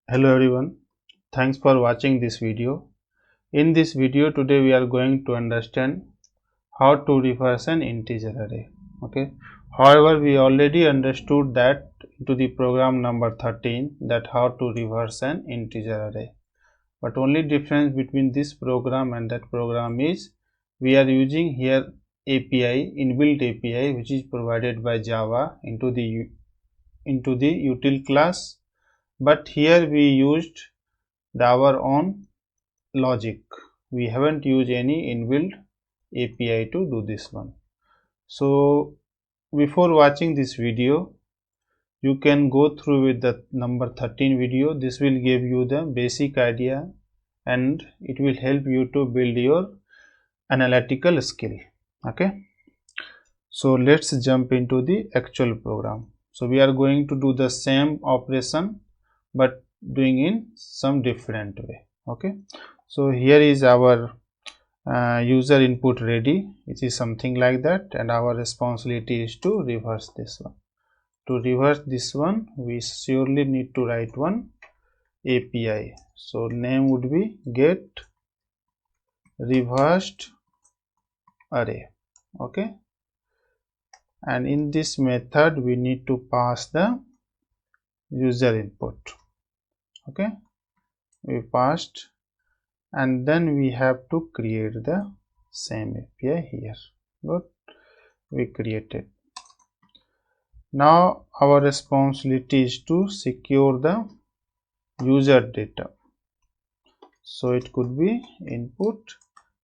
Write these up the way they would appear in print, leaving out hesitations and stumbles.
Hello everyone, thanks for watching this video. In this video today we are going to understand how to reverse an integer array. Okay. However, we already understood that to the program number 13 that how to reverse an integer array. But only difference between this program and that program is we are using here API, inbuilt API which is provided by Java into the util class, but here we used our own logic. We haven't used any inbuilt API to do this one. So before watching this video, you can go through with the number 13 video. This will give you the basic idea and it will help you to build your analytical skill. Okay. So let's jump into the actual program. So we are going to do the same operation but doing in some different way. Okay. So here is our user input ready. It is something like that, and our responsibility is to reverse this one. To reverse this one, we surely need to write one API. So name would be get reversed array. Okay, and in this method we need to pass the user input. Okay, we passed, and then we have to create the same API here. Good, we created. Now our responsibility is to secure the user data. So it could be input.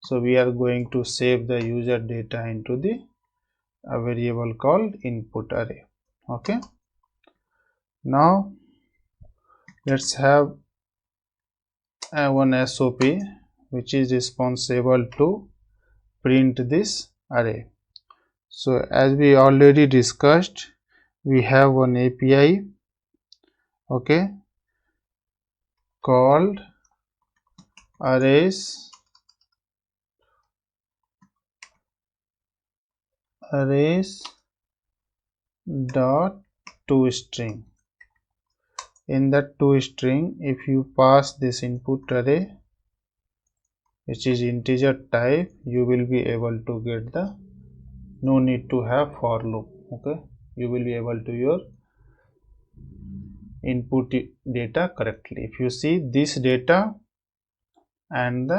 So we are going to save the user data into the a variable called input array. Okay. Now let's have one SOP which is responsible to print this array. So as we already discussed, we have one API, okay, called arrays dot toString. In that toString, if you pass this input array which is integer type, you will be able to get the, no need to have for loop. Okay, you will be able to your input data correctly. If you see this data and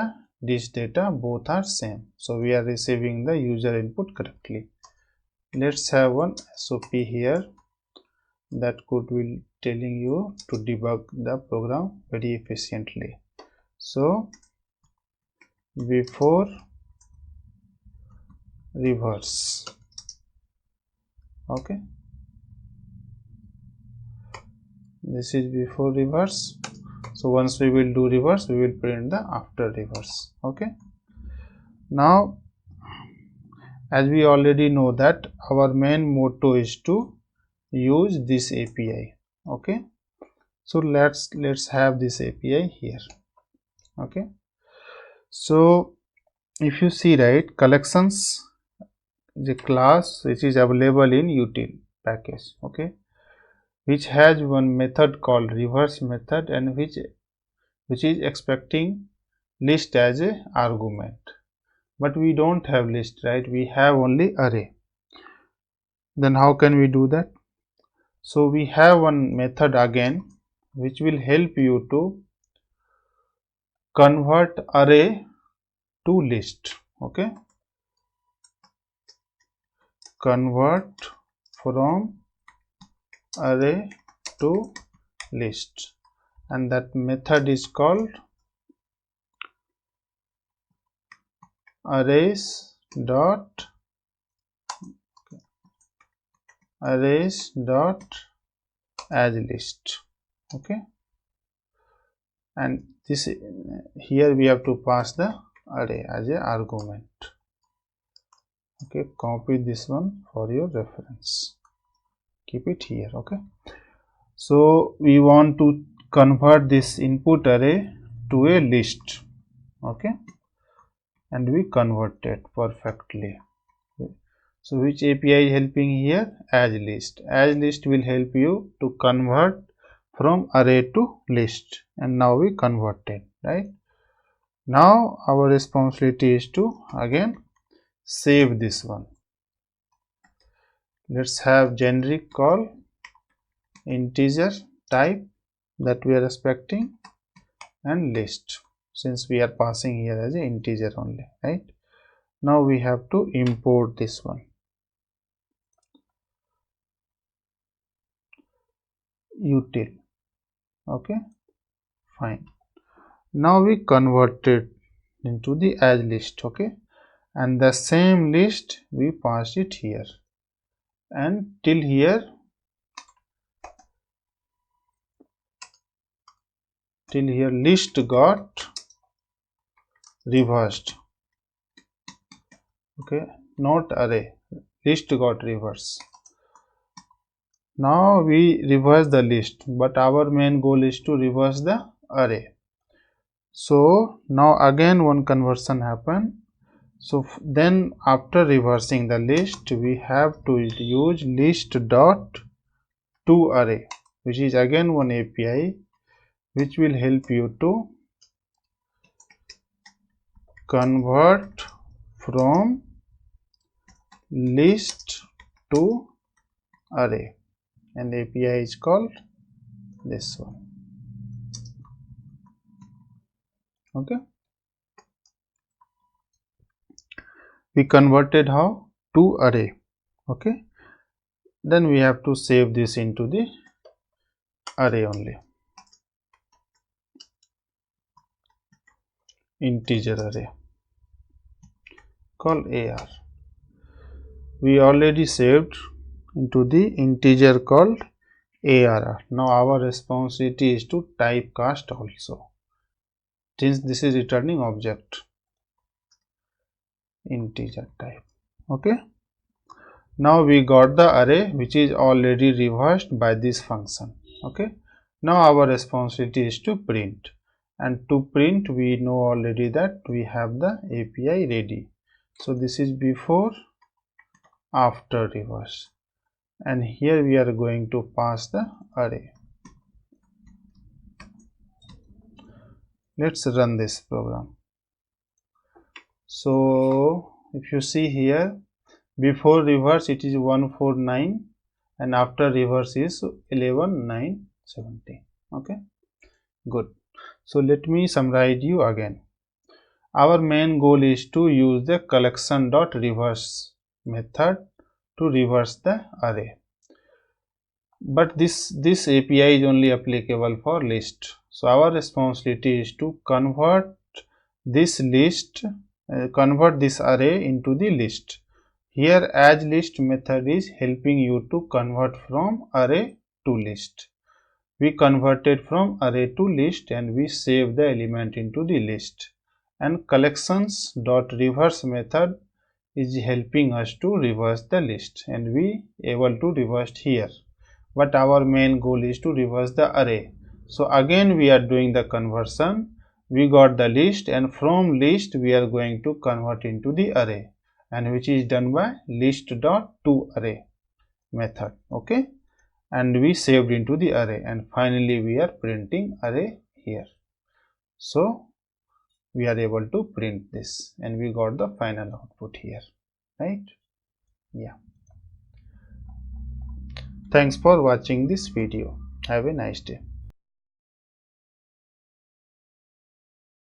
this data both are same, so we are receiving the user input correctly. Let's have one SOP here that could be telling you to debug the program very efficiently. So before reverse, okay, this is before reverse. So once we will do reverse, we will print the after reverse. Okay, now as we already know that our main motto is to use this API. Okay, so let's have this API here. Okay, so if you see, right, collections is a class which is available in util package, okay, which has one method called reverse method, and which is expecting list as a argument. But we don't have list, right? We have only array. Then how can we do that? So we have one method again which will help you to convert array to list. Okay, convert from array to list, and that method is called arrays dot as list. Okay, and this here we have to pass the array as a argument. Okay, copy this one for your reference, keep it here. Okay, so we want to convert this input array to a list. Okay, and we converted perfectly. So which API is helping here? As list. As list will help you to convert from array to list, and now we converted, right? Now our responsibility is to again save this one. Let's have generic call integer type that we are expecting and list, since we are passing here as an integer only, right? Now we have to import this one, util. Okay, fine. Now we convert it into the as list. Okay, and the same list we pass it here, and till here list got reversed. Okay, not array, list got reversed. Now we reverse the list, but our main goal is to reverse the array. So now again one conversion happen. So then after reversing the list, we have to use list dot to array, which is again one API which will help you to convert from list to array, and API is called this one. Okay, we converted how? To array. Okay, then we have to save this into the array only, integer array called AR. We already saved into the integer called ARR. Now our responsibility is to typecast also, since this is returning object integer type. Okay, now we got the array which is already reversed by this function. Okay, now our responsibility is to print, and to print we know already that we have the API ready. So this is before, after reverse, and here we are going to pass the array. Let's run this program. So if you see here, before reverse it is 149, and after reverse is 11,970. Okay, good. So let me summarize you again. Our main goal is to use the collection.reverse method to reverse the array, but this API is only applicable for list. So our responsibility is to convert this array into the list. Here as list method is helping you to convert from array to list. We converted from array to list, and we save the element into the list, and collections.reverse method is helping us to reverse the list, and we able to reverse here, but our main goal is to reverse the array. So again we are doing the conversion. We got the list, and from list we are going to convert into the array, and which is done by list.toArray method. Okay, and we saved into the array, and finally we are printing array here. So we are able to print this, and we got the final output here, right? Yeah. Thanks for watching this video. Have a nice day.